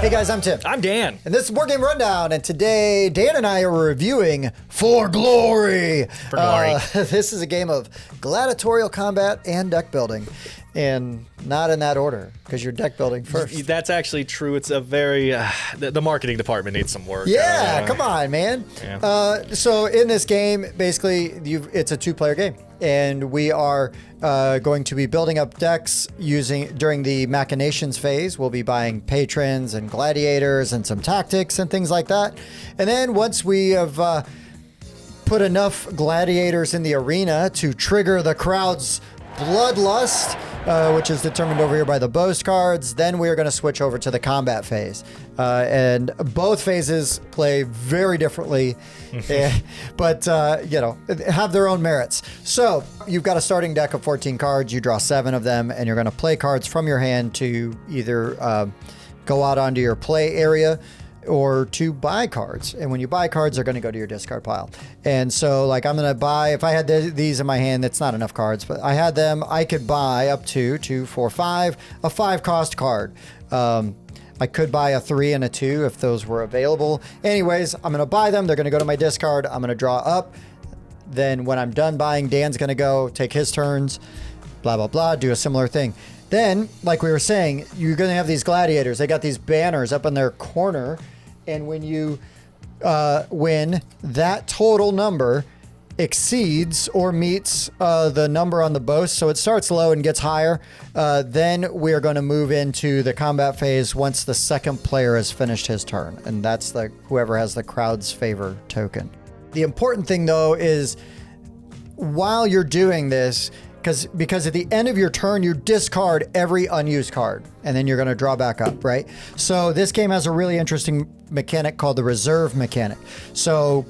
Hey guys, I'm Tim. I'm Dan. And this is Board Game Rundown, and today Dan and I are reviewing For Glory. For Glory. This is a game of gladiatorial combat and deck building, and not in that order, because you're deck building first. That's actually true. It's a very... the marketing department needs some work. Yeah, come on, man. Yeah. So in this game, basically, it's a two-player game, and we are going to be building up decks during the machinations phase. We'll be buying patrons and gladiators and some tactics and things like that. And then once we have put enough gladiators in the arena to trigger the crowd's bloodlust, which is determined over here by the boast cards, then we are going to switch over to the combat phase. And both phases play very differently, but have their own merits. So you've got a starting deck of 14 cards. You draw 7 of them, and you're going to play cards from your hand to either go out onto your play area or to buy cards. And when you buy cards, they're going to go to your discard pile. And so, like, I'm going to buy, if I had these in my hand, that's not enough cards, but I had them, I could buy up to 2, 4, 5, a 5-cost card. I could buy a 3 and a 2 if those were available. Anyways, I'm going to buy them. They're going to go to my discard. I'm going to draw up. Then when I'm done buying, Dan's going to go take his turns, blah, blah, blah, do a similar thing. Then, like we were saying, you're going to have these gladiators. They got these banners up in their corner. And when you win, that total number exceeds or meets the number on the boast, so it starts low and gets higher, then we're going to move into the combat phase once the second player has finished his turn. And that's whoever has the crowd's favor token. The important thing, though, is while you're doing this, because at the end of your turn, you discard every unused card, and then you're going to draw back up, right? So this game has a really interesting mechanic called the reserve mechanic. So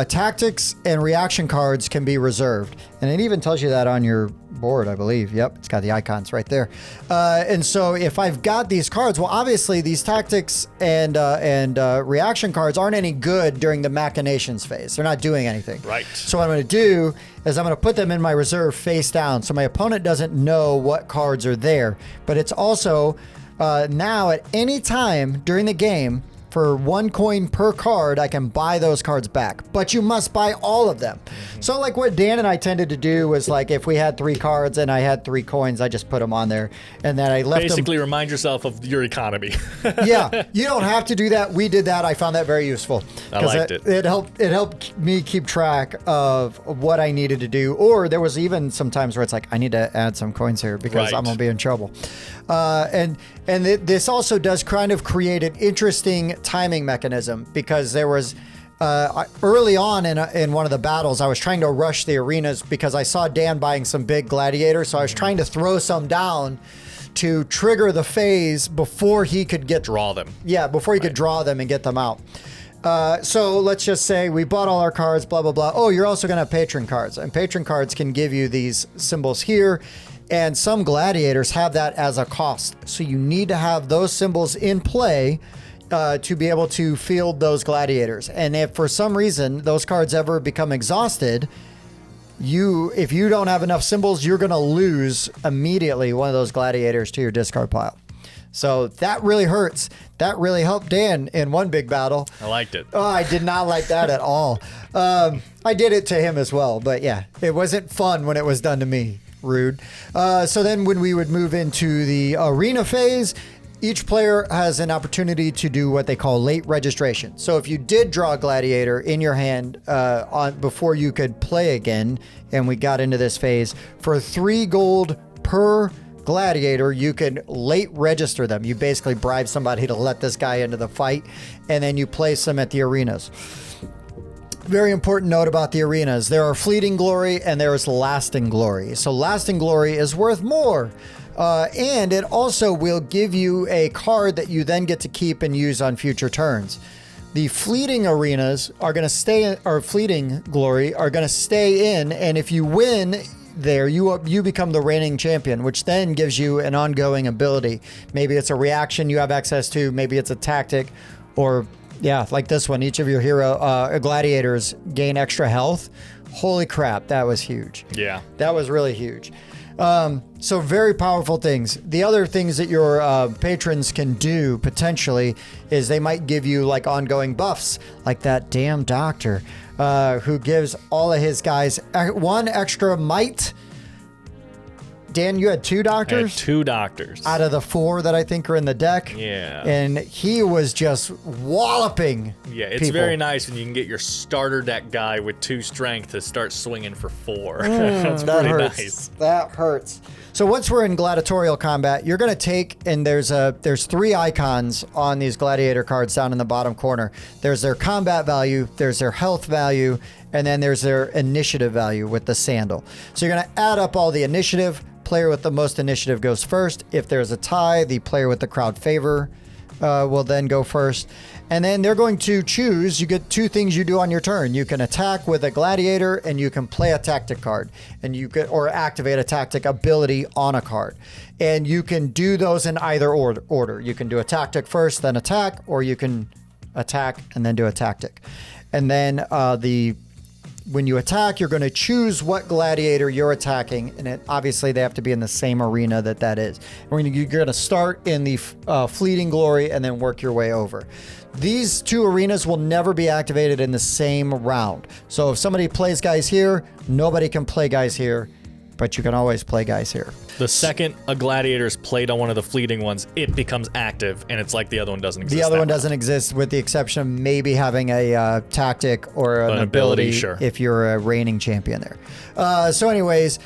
tactics and reaction cards can be reserved, and it even tells you that on your board, I believe. Yep, it's got the icons right there. And so if I've got these cards, well, obviously these tactics and reaction cards aren't any good during the machinations phase. They're not doing anything. Right. So what I'm going to do is I'm going to put them in my reserve face down, so my opponent doesn't know what cards are there. But it's also now at any time during the game, for 1 coin per card, I can buy those cards back, but you must buy all of them. Mm-hmm. So like what Dan and I tended to do was, like, if we had 3 cards and I had 3 coins, I just put them on there, and then I left Basically them. remind yourself of your economy. Yeah, you don't have to do that. We did that. I found that very useful. I liked it. It helped me keep track of what I needed to do. Or there was even some times where it's like, I need to add some coins here because I'm going to be in trouble. This also does kind of create an interesting timing mechanism, because there was early on in one of the battles, I was trying to rush the arenas because I saw Dan buying some big gladiators, so I was trying to throw some down to trigger the phase before he could draw them. Yeah, before he could draw them and get them out. So let's just say we bought all our cards, blah, blah, blah. Oh, you're also going to have patron cards, and patron cards can give you these symbols here. And some gladiators have that as a cost. So you need to have those symbols in play to be able to field those gladiators. And if for some reason those cards ever become exhausted, if you don't have enough symbols, you're going to lose immediately one of those gladiators to your discard pile. So that really hurts. That really helped Dan in one big battle. I liked it. Oh, I did not like that at all. I did it to him as well. But yeah, it wasn't fun when it was done to me. Rude. So then when we would move into the arena phase, each player has an opportunity to do what they call late registration. So if you did draw a gladiator in your hand before you could play again, and we got into this phase, for 3 gold per gladiator, you can late register them. You basically bribe somebody to let this guy into the fight, and then you place them at the arenas. Very important note about the arenas. There are fleeting glory and there is lasting glory. So lasting glory is worth more. And it also will give you a card that you then get to keep and use on future turns. The fleeting arenas are going to stay, or fleeting glory are going to stay in. And if you win there, you become the reigning champion, which then gives you an ongoing ability. Maybe it's a reaction you have access to. Maybe it's a tactic, or Yeah, like this one. Each of your gladiators gain extra health. Holy crap, that was huge. Yeah. That was really huge. So very powerful things. The other things that your patrons can do potentially is they might give you like ongoing buffs, like that damn doctor who gives all of his guys one extra might. Dan, you had 2 doctors? I had 2 doctors. Out of the 4 that I think are in the deck. Yeah. And he was just walloping. Yeah, it's people. very nice when you can get your starter deck guy with 2 strength to start swinging for 4. That's that pretty hurts. nice. That hurts. So once we're in gladiatorial combat, you're going to take, and there's 3 icons on these gladiator cards down in the bottom corner. There's their combat value, there's their health value, and then there's their initiative value with the sandal. So you're going to add up all the initiative. Player with the most initiative goes first. If there's a tie, the player with the crowd favor will then go first. And then they're going to choose. You get 2 things you do on your turn. You can attack with a gladiator, and you can play a tactic card, and you can or activate a tactic ability on a card. And you can do those in either order. You can do a tactic first, then attack, or you can attack and then do a tactic. And then when you attack, you're going to choose what gladiator you're attacking, and obviously they have to be in the same arena that is. You're going to start in the fleeting glory and then work your way over. These 2 arenas will never be activated in the same round. So if somebody plays guys here, nobody can play guys here, but you can always play guys here. The second a gladiator is played on one of the fleeting ones, it becomes active, and it's like the other one doesn't exist. The other one doesn't exist, with the exception of maybe having a tactic or an ability sure. if you're a reigning champion there. So anyways,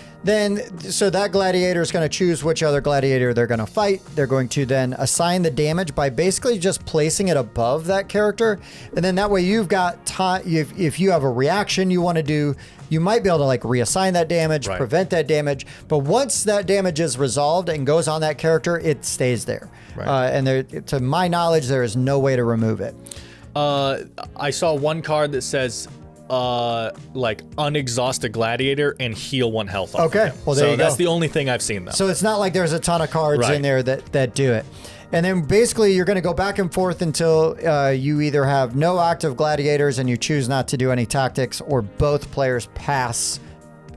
so that gladiator is going to choose which other gladiator they're going to fight. They're going to then assign the damage by basically just placing it above that character. And then that way you've got time. If you have a reaction you want to do, you might be able to like reassign that damage, right. Prevent that damage. But once that damage is resolved and goes on that character, it stays there. Right. And to my knowledge, there is no way to remove it. I saw one card that says like unexhausted gladiator and heal 1 health off Okay, of him. well, there you that's go. the only thing I've seen though. So it's not like there's a ton of cards Right. in there that do it. And then basically you're going to go back and forth until you either have no active gladiators and you choose not to do any tactics, or both players pass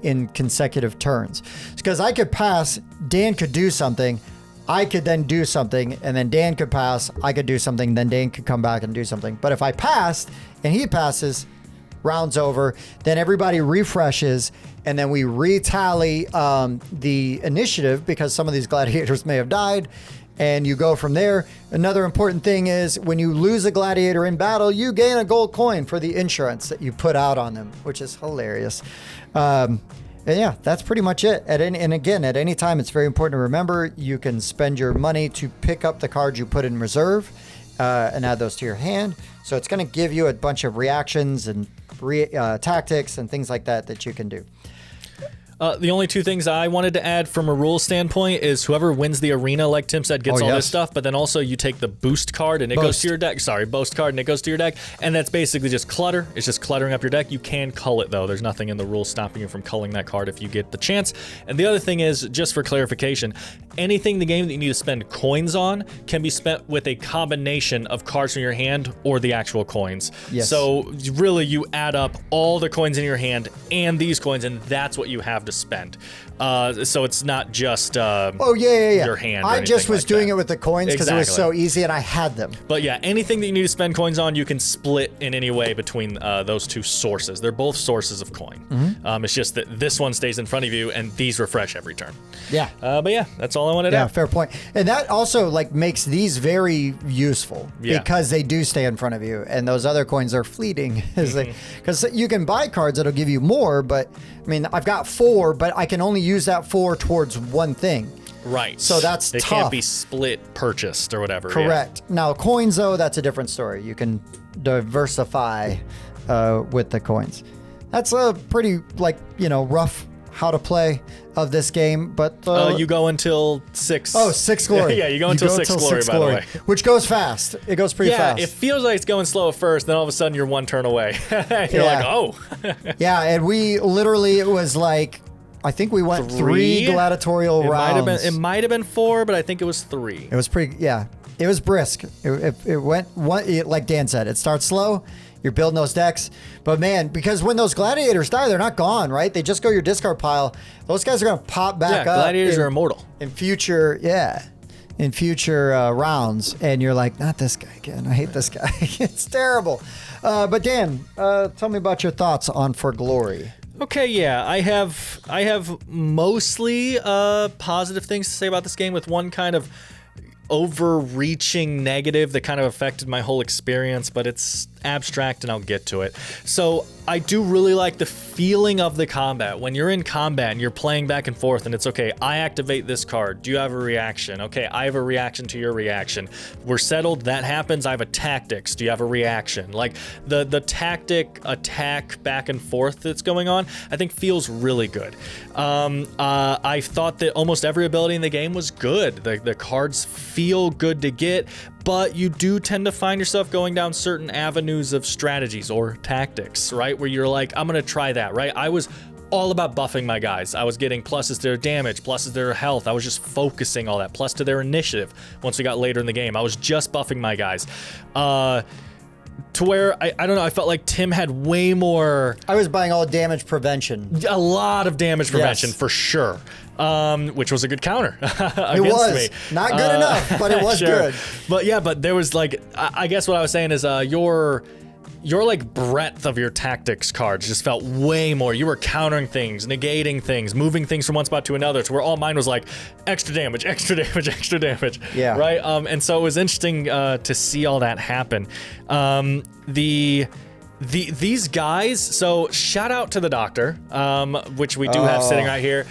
in consecutive turns. Because I could pass, Dan could do something, I could then do something, and then Dan could pass, I could do something, then Dan could come back and do something. But if I passed and he passes, round's over, then everybody refreshes, and then we retally the initiative because some of these gladiators may have died, and you go from there. Another important thing is when you lose a gladiator in battle, you gain a gold coin for the insurance that you put out on them, which is hilarious. And yeah, that's pretty much it. And again, at any time, it's very important to remember you can spend your money to pick up the cards you put in reserve and add those to your hand. So it's going to give you a bunch of reactions and tactics and things like that you can do. The only 2 things I wanted to add from a rules standpoint is whoever wins the arena, like Tim said, gets all this stuff, but then also you take the boost card and it goes to your deck. Sorry, boast card and it goes to your deck. And that's basically just clutter. It's just cluttering up your deck. You can cull it though. There's nothing in the rules stopping you from culling that card if you get the chance. And the other thing is, just for clarification, anything in the game that you need to spend coins on can be spent with a combination of cards from your hand or the actual coins. Yes. So really you add up all the coins in your hand and these coins, and that's what you have to spend. So it's not just your hand. I just was like doing that. it with the coins because it was so easy and I had them. But yeah, anything that you need to spend coins on, you can split in any way between those 2 sources. They're both sources of coin. Mm-hmm. It's just that this one stays in front of you and these refresh every turn. Yeah. But yeah, that's all I wanted to add. Yeah, fair point. And that also like makes these very useful because they do stay in front of you, and those other coins are fleeting. Because you can buy cards that'll give you more, but I mean, I've got 4, but I can only use that 4 towards one thing. Right. So that's They tough. can't be split purchased or whatever. Correct. Yeah. Now coins though, that's a different story. You can diversify with the coins. That's a pretty rough how to play of this game, but you go until 6. Oh, 6 glory. Yeah, you go until 6 glory, by the way. Which goes fast. It goes pretty fast. Yeah, it feels like it's going slow at first, then all of a sudden you're 1 turn away. You're like, oh. Yeah, and we literally, it was like, I think we went 3 gladiatorial rounds. It might have been 4, but I think it was 3. It was pretty, yeah. It was brisk. It went like Dan said. It starts slow. You're building those decks, but man, because when those gladiators die, they're not gone, right? They just go your discard pile. Those guys are gonna pop back up. Gladiators are immortal in future. In future rounds, and you're like, not this guy again. I hate this guy. It's terrible. But Dan, tell me about your thoughts on For Glory. Okay, yeah, I have mostly positive things to say about this game, with one kind of overreaching negative that kind of affected my whole experience, but it's abstract and I'll get to it. So I do really like the feeling of the combat. When you're in combat and you're playing back and forth and it's okay, I activate this card. Do you have a reaction? Okay, I have a reaction to your reaction. We're settled, that happens, I have a tactics. Do you have a reaction? Like the tactic attack back and forth that's going on, I think feels really good. I thought that almost every ability in the game was good. The cards feel good to get, but you do tend to find yourself going down certain avenues of strategies or tactics, right? Where you're like, I'm gonna try that, right? I was all about buffing my guys. I was getting pluses to their damage, pluses to their health. I was just focusing all that, plus to their initiative. Once we got later in the game, I was just buffing my guys. To where, I don't know, I felt like Tim had way more... I was buying all damage prevention. A lot of damage prevention, for sure. Which was a good counter against it was me. Not good enough, but it was sure. good. But yeah, but there was like, I guess what I was saying is your like breadth of your tactics cards just felt way more. You were countering things, negating things, moving things from one spot to another, to where all mine was like extra damage, extra damage, extra damage. Yeah. Right. And so it was interesting to see all that happen. These guys. So shout out to the doctor, which we do have sitting right here.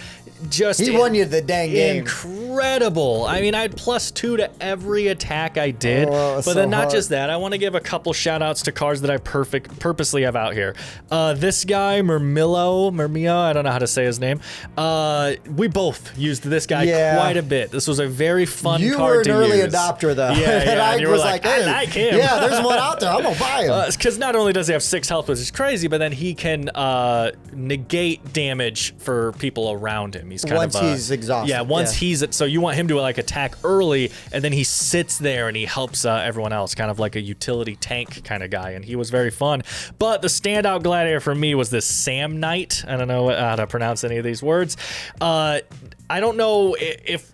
He won you the dang game. Incredible. I mean, I had +2 to every attack I did. But then not just that, I want to give a couple shout outs to cards that I purposely have out here. This guy, Murmillo, I don't know how to say his name. We both used this guy quite a bit. This was a very fun card to use. You were an early adopter, though. Yeah, and I you was were like, hey, I like him. Yeah, there's one out there. I'm going to buy him. Because not only does he have 6 health, which is crazy, but then he can negate damage for people around him. He's kind once of he's exhausted. Yeah, once he's so you want him to like attack early, and then he sits there and he helps everyone else, kind of like a utility tank kind of guy, and he was very fun. But the standout gladiator for me was this Sam Knight. I don't know how to pronounce any of these words. I don't know if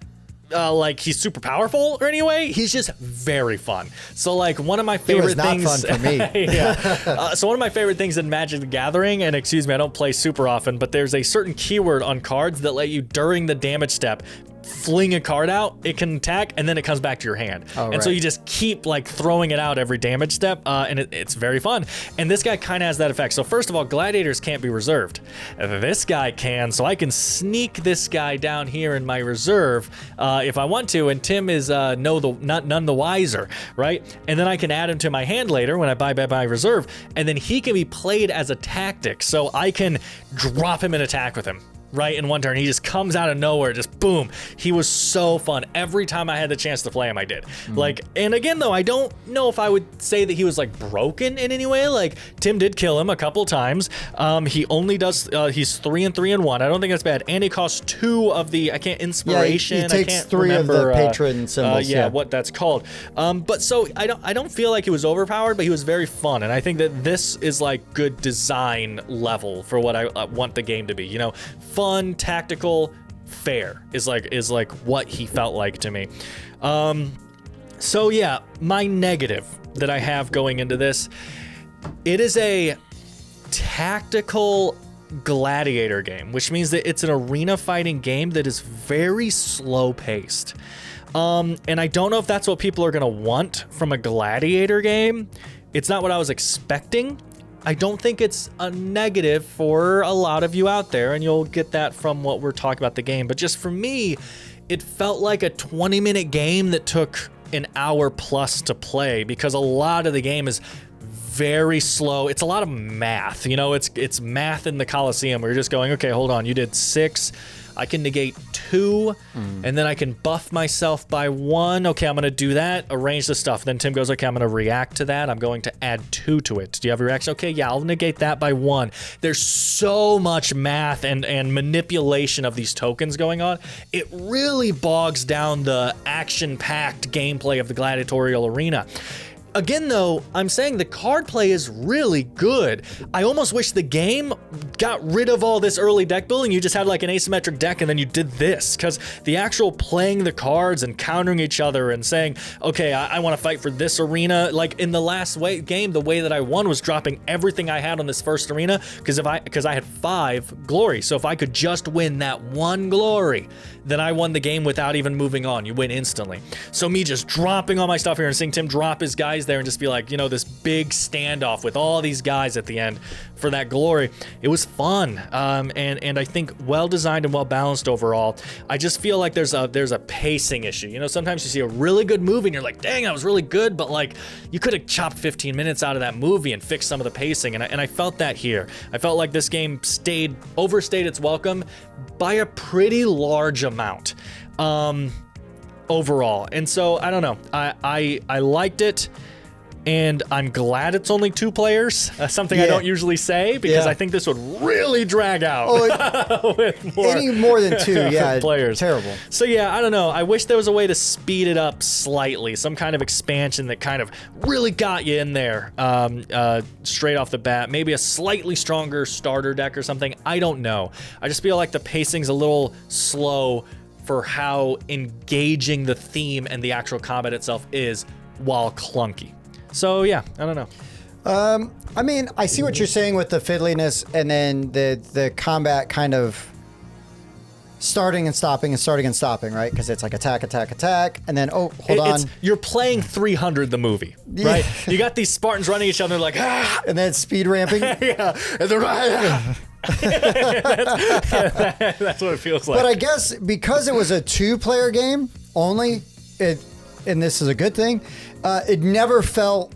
like he's super powerful or anyway, he's just very fun. So like one of my favorite things. It was not fun for me. Yeah. So one of my favorite things in Magic the Gathering, and excuse me, I don't play super often, but there's a certain keyword on cards that let you during the damage step fling a card out, it can attack, and then it comes back to your hand. And so you just keep like throwing it out every damage step, and it's very fun. And this guy kind of has that effect. So first of all, gladiators can't be reserved. This guy can, so I can sneak this guy down here in my reserve if I want to, and Tim is none the wiser, right? And then I can add him to my hand later when I buy back my reserve, and then he can be played as a tactic, so I can drop him and attack with him. Right in one turn, he just comes out of nowhere, just boom. He was so fun. Every time I had the chance to play him, I did. Like, and again though, I don't know if I would say that he was like broken in any way. Like Tim did kill him a couple times. He only does. He's 3 and 3 and 1. I don't think that's bad. And he costs 2 of the inspiration. Yeah, he takes I can't 3 remember, of the patron symbols. Yeah, what that's called. But so I don't feel like he was overpowered, but he was very fun, and I think that this is like good design level for what I want the game to be. You know, fun, tactical, fair is like what he felt like to me. So yeah, my negative that I have going into this, it is a tactical gladiator game, which means that it's an arena fighting game that is very slow paced. And I don't know if that's what people are gonna want from a gladiator game. It's not what I was expecting. I don't think it's a negative for a lot of you out there, and you'll get that from what we're talking about the game. But just for me, it felt like a 20-minute game that took an hour plus to play, because a lot of the game is very slow. It's a lot of math. You know, it's math in the Coliseum where you're just going, okay, hold on. You did 6 I can negate 2, and then I can buff myself by 1. Okay, I'm going to do that, arrange the stuff. Then Tim goes, okay, I'm going to react to that. I'm going to add 2 to it. Do you have a reaction? Okay, yeah, I'll negate that by 1. There's so much math and manipulation of these tokens going on. It really bogs down the action-packed gameplay of the gladiatorial arena. Again, though, I'm saying the card play is really good. I almost wish the game got rid of all this early deck building. You just had like an asymmetric deck and then you did this, because the actual playing the cards and countering each other and saying, okay, I want to fight for this arena. Like in the last game, the way that I won was dropping everything I had on this first arena, because I had 5 glory. So if I could just win that 1 glory, then I won the game without even moving on. You win instantly. So me just dropping all my stuff here and seeing Tim drop his guys there and just be like, you know, this big standoff with all these guys at the end for that glory. It was fun, and I think well designed and well balanced overall. I just feel like there's a pacing issue. You know, sometimes you see a really good movie and you're like, dang, that was really good, but like you could have chopped 15 minutes out of that movie and fixed some of the pacing, and I felt that here. I felt like this game overstayed its welcome by a pretty large amount overall. And so I don't know, I liked it, and I'm glad it's only 2 players, something I don't usually say, because I think this would really drag out with any more than 2 players. Terrible. So yeah, I don't know, I wish there was a way to speed it up slightly, some kind of expansion that kind of really got you in there straight off the bat, maybe a slightly stronger starter deck or something. I don't know, I just feel like the pacing's a little slow for how engaging the theme and the actual combat itself is, while clunky. So yeah, I don't know. I mean, I see what you're saying with the fiddliness, and then the combat kind of starting and stopping and starting and stopping, right? Because it's like attack, attack, attack, and then hold on. You're playing 300 the movie, right? You got these Spartans running each other like, and then speed ramping. Yeah, and they're that's what it feels like. But I guess because it was a 2-player game only, and this is a good thing, it never felt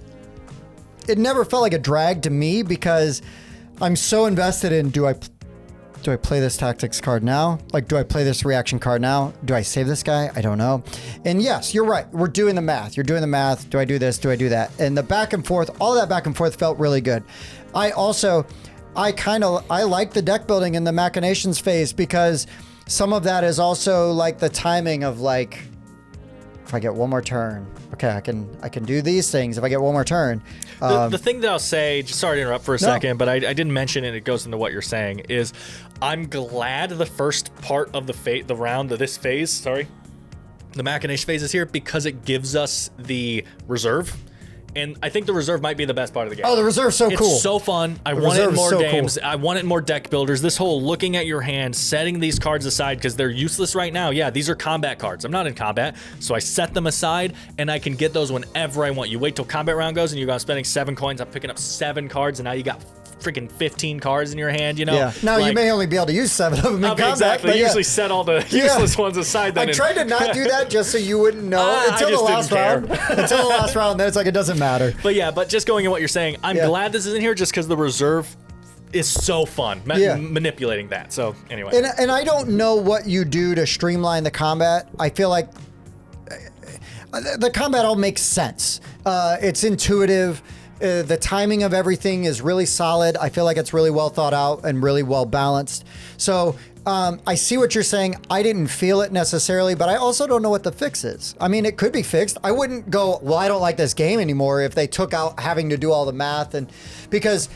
like a drag to me, because I'm so invested in, do I play this tactics card now? Like, do I play this reaction card now? Do I save this guy? I don't know. And yes, you're right. We're doing the math. You're doing the math. Do I do this? Do I do that? And the back and forth, all that back and forth felt really good. I like the deck building in the machinations phase, because some of that is also like the timing of like, if I get one more turn, okay, I can do these things if I get one more turn. The thing that I'll say, just sorry to interrupt for a second, but I didn't mention it. It goes into what you're saying. Is I'm glad the first part of the round of this phase, the machination phase is here, because it gives us the reserve. And I think the reserve might be the best part of the game. Oh, the reserve's so cool. It's so fun. I want it in more games. Cool. I want it in more deck builders. This whole looking at your hand, setting these cards aside because they're useless right now. Yeah, these are combat cards. I'm not in combat, so I set them aside, and I can get those whenever I want. You wait till combat round goes, and you're spending 7 coins. I'm picking up 7 cards, and now you got freaking 15 cards in your hand, you know? Yeah. Now, you may only be able to use 7 of them in combat. Exactly. You usually set all the useless ones aside. Then I tried to not do that just so you wouldn't know until the last round. Until the last round, then it's like it doesn't matter. But just going in what you're saying, I'm glad this isn't here just because the reserve is so fun manipulating that. So anyway. And I don't know what you do to streamline the combat. I feel like the combat all makes sense. It's intuitive. The timing of everything is really solid. I feel like it's really well thought out and really well balanced. So I see what you're saying. I didn't feel it necessarily, but I also don't know what the fix is. I mean, it could be fixed. I wouldn't go, well, I don't like this game anymore if they took out having to do all the math, and because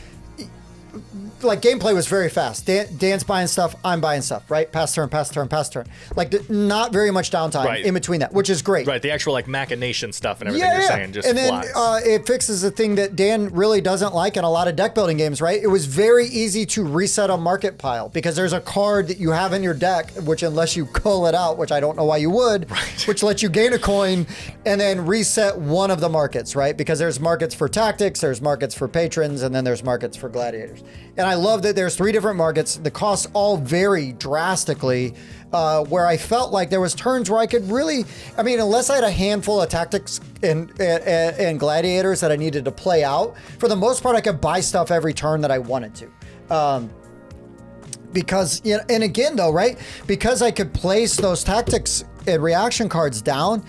like gameplay was very fast. Dan's buying stuff, I'm buying stuff, right? Pass turn, pass turn, pass turn. Like not very much downtime in between that, which is great. Right, the actual like machination stuff and everything you're saying just flies. And then it fixes the thing that Dan really doesn't like in a lot of deck building games, right? It was very easy to reset a market pile because there's a card that you have in your deck, which unless you cull it out, which I don't know why you would, which lets you gain a coin and then reset one of the markets, right? Because there's markets for tactics, there's markets for patrons, and then there's markets for gladiators. And I love that there's 3 different markets. The costs all vary drastically, where I felt like there was turns where I could really, I mean, unless I had a handful of tactics and gladiators that I needed to play out, for the most part, I could buy stuff every turn that I wanted to. because, you know, and again though, right? Because I could place those tactics and reaction cards down,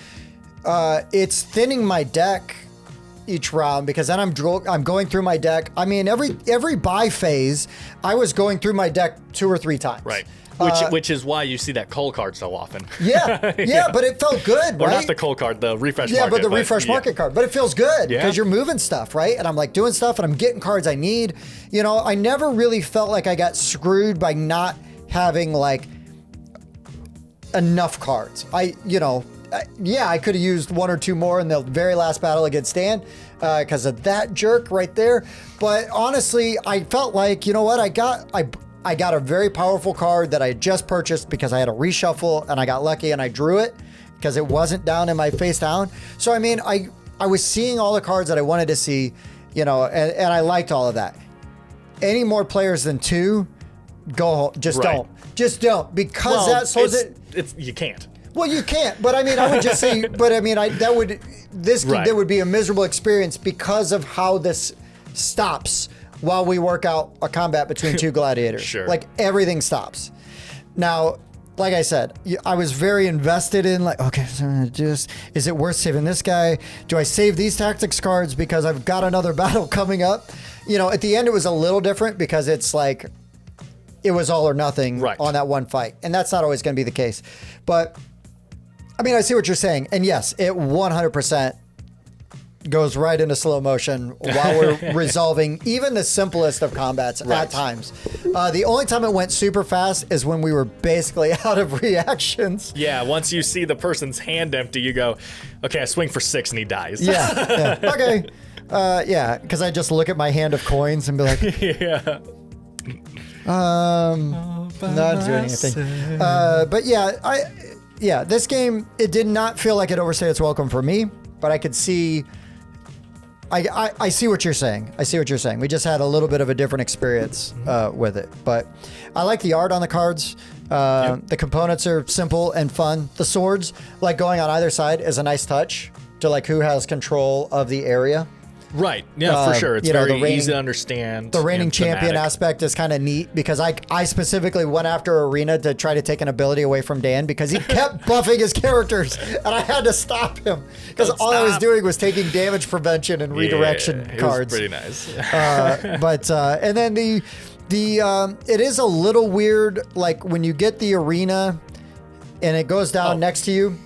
it's thinning my deck each round, because then I'm going through my deck. I mean, every buy phase, I was going through my deck 2 or 3 times. Right. Which is why you see that coal card so often. Yeah, but it felt good, right? Or not the coal card, the refresh market. Yeah, but the refresh market card. But it feels good because you're moving stuff, right? And I'm like doing stuff and I'm getting cards I need. You know, I never really felt like I got screwed by not having like enough cards. I could have used 1 or 2 more in the very last battle against Dan because of that jerk right there. But honestly, I felt like, you know what, I got a very powerful card that I had just purchased because I had a reshuffle and I got lucky and I drew it because it wasn't down in my face down. So, I mean, I was seeing all the cards that I wanted to see, you know, and I liked all of that. Any more players than 2, just don't, because you can't. Well, you can't, but I mean, I would just say, there would be a miserable experience because of how this stops while we work out a combat between 2 gladiators. Sure. Like everything stops. Now, like I said, I was very invested in like, okay, so I'm gonna do this. Is it worth saving this guy? Do I save these tactics cards because I've got another battle coming up? You know, at the end it was a little different because it's like, it was all or nothing on that one fight. And that's not always gonna be the case. But I mean, I see what you're saying. And yes, it 100% goes right into slow motion while we're resolving even the simplest of combats at times. The only time it went super fast is when we were basically out of reactions. Yeah, once you see the person's hand empty, you go, okay, I swing for 6 and he dies. Yeah. Okay. Because I just look at my hand of coins and be like, not doing anything. But yeah, this game, it did not feel like it overstayed its welcome for me, but I could see, I see what you're saying. I see what you're saying. We just had a little bit of a different experience with it, but I like the art on the cards. The components are simple and fun. The swords, like going on either side, is a nice touch to like who has control of the area. Right. Yeah, for sure. It's very easy to understand. The reigning champion aspect is kind of neat because I specifically went after Arena to try to take an ability away from Dan because he kept buffing his characters and I had to stop him because all I was doing was taking damage prevention and redirection cards. It was pretty nice. And then it is a little weird, like when you get the Arena and it goes down next to you.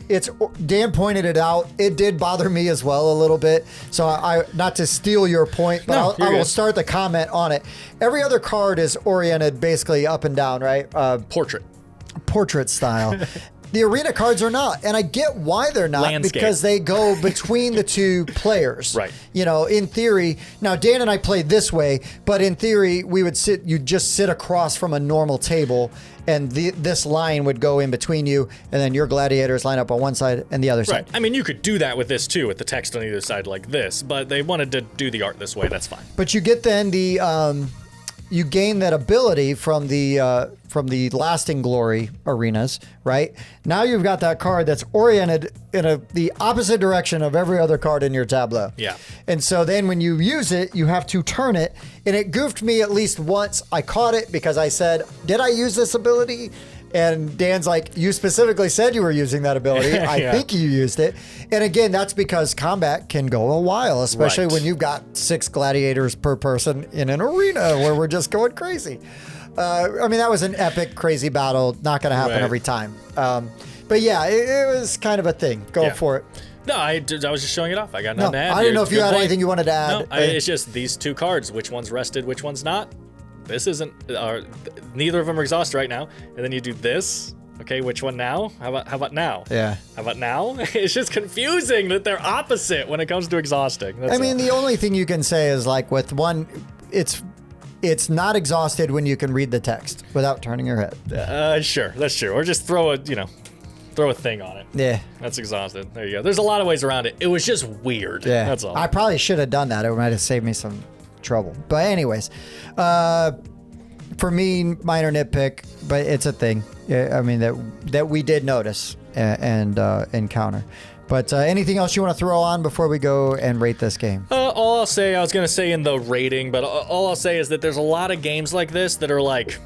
Dan pointed it out. It did bother me as well a little bit. So I not to steal your point, but I will start the comment on it. Every other card is oriented basically up and down, right? Portrait style. The Arena cards are not, and I get why they're not because they go between the 2 players. Right. You know, in theory, now Dan and I played this way, but in theory, you'd just sit across from a normal table, and this line would go in between you, and then your gladiators line up on one side and the other side. Right. I mean, you could do that with this too, with the text on either side like this, but they wanted to do the art this way. That's fine. But you get then you gain that ability from the lasting glory arenas, right? Now you've got that card that's oriented in the opposite direction of every other card in your tableau. Yeah. And so then when you use it, you have to turn it, and it goofed me at least once. I caught it because I said, "Did I use this ability?" And Dan's like, "You specifically said you were using that ability. I think you used it." And again, that's because combat can go a while, especially when you've got 6 gladiators per person in an arena where we're just going crazy. I mean, that was an epic, crazy battle. Not going to happen every time. But yeah, it was kind of a thing. Go for it. No, I was just showing it off. I got nothing to add. I didn't know if you had anything you wanted to add. No, it's just these 2 cards. Which one's rested, which one's not. This isn't, neither of them are exhausted right now. And then you do this. Okay, which one now? How about now? Yeah. How about now? It's just confusing that they're opposite when it comes to exhausting. I mean, the only thing you can say is like with one, it's not exhausted when you can read the text without turning your head. Sure, that's true. Or just throw a thing on it. Yeah. That's exhausted. There you go. There's a lot of ways around it. It was just weird. Yeah. That's all. I probably should have done that. It might have saved me some trouble. But anyways, for me, minor nitpick, but it's a thing. I mean, that we did notice and encounter. But anything else you want to throw on before we go and rate this game? All I'll say, I was going to say in the rating, but all I'll say is that there's a lot of games like this that are like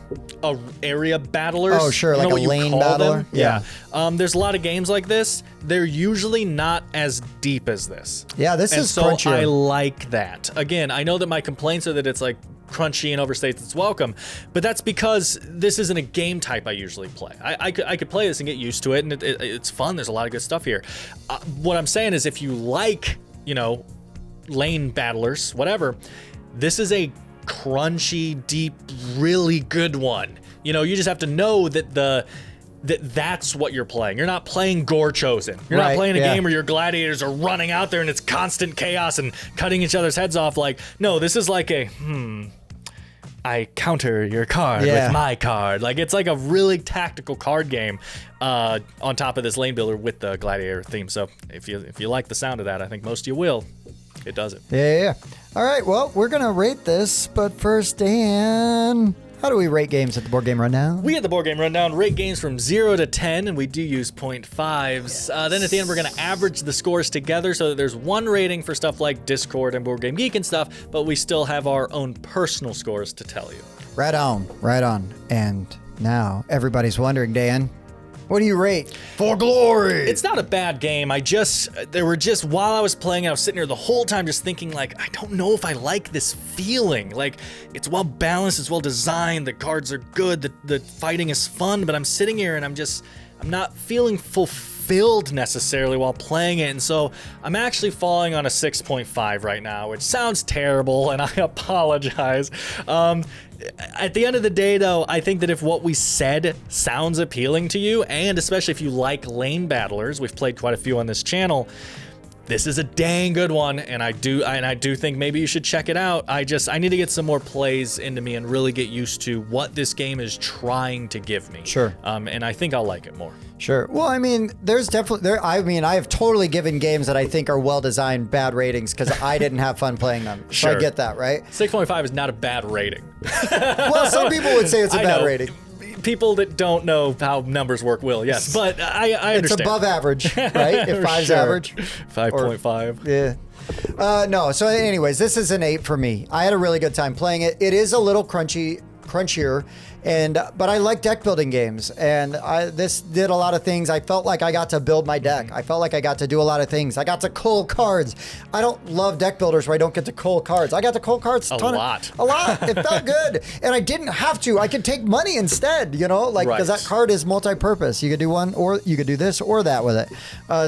area battlers. Oh, sure, like a lane battler. Yeah. There's a lot of games like this. They're usually not as deep as this. Yeah, this is so crunchier. I like that. Again, I know that my complaints are that it's like crunchy and overstates its welcome, but that's because this isn't a game type I usually play. I could play this and get used to it, and it's fun. There's a lot of good stuff here. What I'm saying is, if you like, lane battlers, whatever, this is a crunchy, deep, really good one. You just have to know that that's what you're playing. You're not playing Gore Chosen. You're not playing a game where your gladiators are running out there and it's constant chaos and cutting each other's heads off. Like, no, this is like a, I counter your card with my card. Like, it's like a really tactical card game on top of this lane builder with the gladiator theme. So if you like the sound of that, I think most of you will. It does it. Yeah. All right, well, we're going to rate this, but first, Dan, how do we rate games at the Board Game Rundown? We at the Board Game Rundown rate games from 0 to 10, and we do use 0.5s. Then at the end, we're going to average the scores together so that there's one rating for stuff like Discord and Board Game Geek and stuff, but we still have our own personal scores to tell you. Right on. And now everybody's wondering, Dan, what do you rate For Glory? It's not a bad game. While I was playing, I was sitting here the whole time just thinking, like, I don't know if I like this feeling. Like, it's well balanced, it's well designed, the cards are good, the fighting is fun, but I'm sitting here and I'm not feeling fulfilled necessarily while playing it. And so I'm actually falling on a 6.5 right now, which sounds terrible, and I apologize. At the end of the day, though, I think that if what we said sounds appealing to you, and especially if you like lane battlers, we've played quite a few on this channel, this is a dang good one, and I do think maybe you should check it out. I need to get some more plays into me and really get used to what this game is trying to give me. Sure. And I think I'll like it more. Sure. Well, I mean, I have totally given games that I think are well designed bad ratings because I didn't have fun playing them. So Sure. I get that, right? 6.5 is not a bad rating. Well, some people would say it's a bad rating. People that don't know how numbers work will, yes. But I understand. It's above average, right? If 5's average. 5.5. Yeah. No, so anyways, this is an 8 for me. I had a really good time playing it. It is a little crunchier, but I like deck building games, and this did a lot of things. I felt like I got to build my deck. I felt like I got to do a lot of things. I got to cull cards. I don't love deck builders where I don't get to cull cards. I got to cull cards a lot. It felt good, and I didn't have to. I could take money instead, because that card is multi-purpose. You could do one, or you could do this or that with it.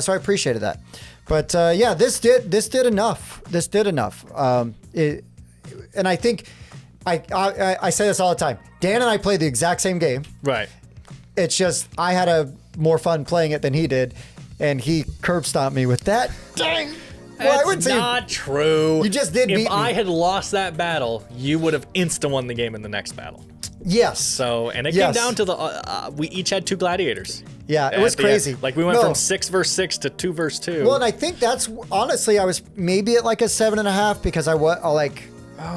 So I appreciated that. But this did enough. This did enough. And I think. I say this all the time. Dan and I played the exact same game. Right. It's just I had more fun playing it than he did, and he curb stomped me with that. Dang. Well, I wouldn't say not true. You just did beat me. If I had lost that battle, you would have insta-won the game in the next battle. Yes. So, and it came down to we each had 2 gladiators. Yeah, it was crazy. End. Like we went from 6 versus 6 to 2 versus 2. Well, and I think that's honestly I was maybe at like a 7.5 because I like.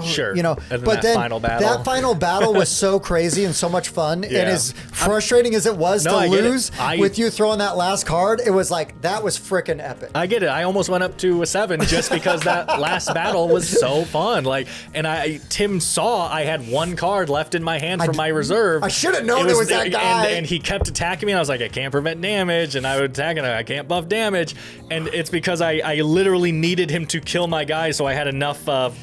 Sure. But then that final battle was so crazy and so much fun. And as frustrating as it was to lose with you throwing that last card, it was like, that was freaking epic. I get it. I almost went up to a 7 just because that last battle was so fun. Tim saw I had 1 card left in my hand from my reserve. I should have known it was that guy. And he kept attacking me. And I was like, I can't prevent damage. And I would attack and I can't buff damage. And it's because I literally needed him to kill my guy. So I had enough of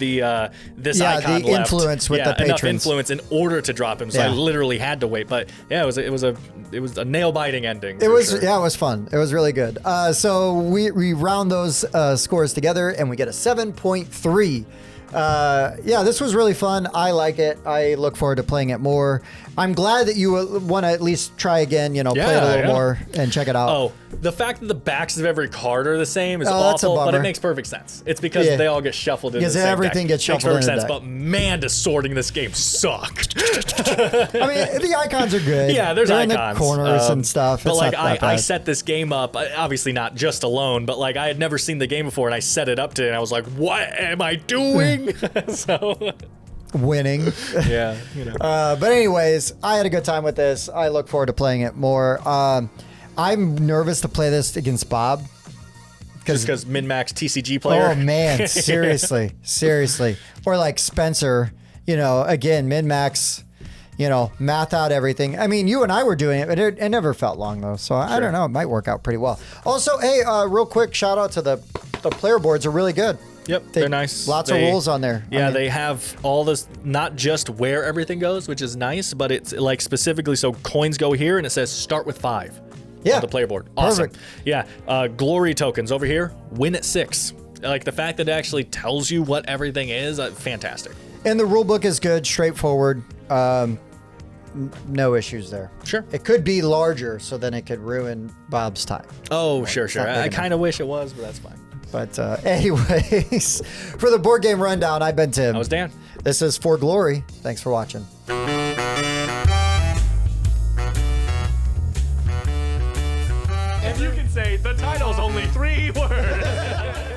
this icon the left. Influence with the patrons. Enough influence in order to drop him. So I literally had to wait. But it was a nail biting ending. It was fun. It was really good. So we round those scores together and we get a 7.3. This was really fun. I like it. I look forward to playing it more. I'm glad that you want to at least try again, play it a little more and check it out. Oh, the fact that the backs of every card are the same is awful, but it makes perfect sense. It's because they all get shuffled into the same everything deck. Gets shuffled makes into perfect sense, but man, does sorting this game suck. I mean, the icons are good. Yeah, there's They're icons. in the corners and stuff. But I set this game up, obviously not just alone, but I had never seen the game before, and I set it up today, and I was like, what am I doing? Winning. Yeah. But anyways, I had a good time with this. I look forward to playing it more. I'm nervous to play this against Bob Just because min-max TCG player. Oh man, seriously. Or like Spencer, again, min-max, math out everything. I mean, you and I were doing it, but it never felt long though. So I don't know, it might work out pretty well. Also, hey, real quick shout out to the player boards are really good. Yep, they're nice. Lots of rules on there. Yeah, they have all this, not just where everything goes, which is nice, but it's like specifically so coins go here and it says start with 5. Yeah. On the player board. Awesome. Perfect. Yeah. Glory tokens over here, win at 6. Like the fact that it actually tells you what everything is, fantastic. And the rule book is good, straightforward. No issues there. Sure. It could be larger, so then it could ruin Bob's time. Oh, sure. I kind of wish it was, but that's fine. But anyways, for the board game rundown, I've been Tim. I was Dan. This is For Glory. Thanks for watching. And you can say the title's only 3 words.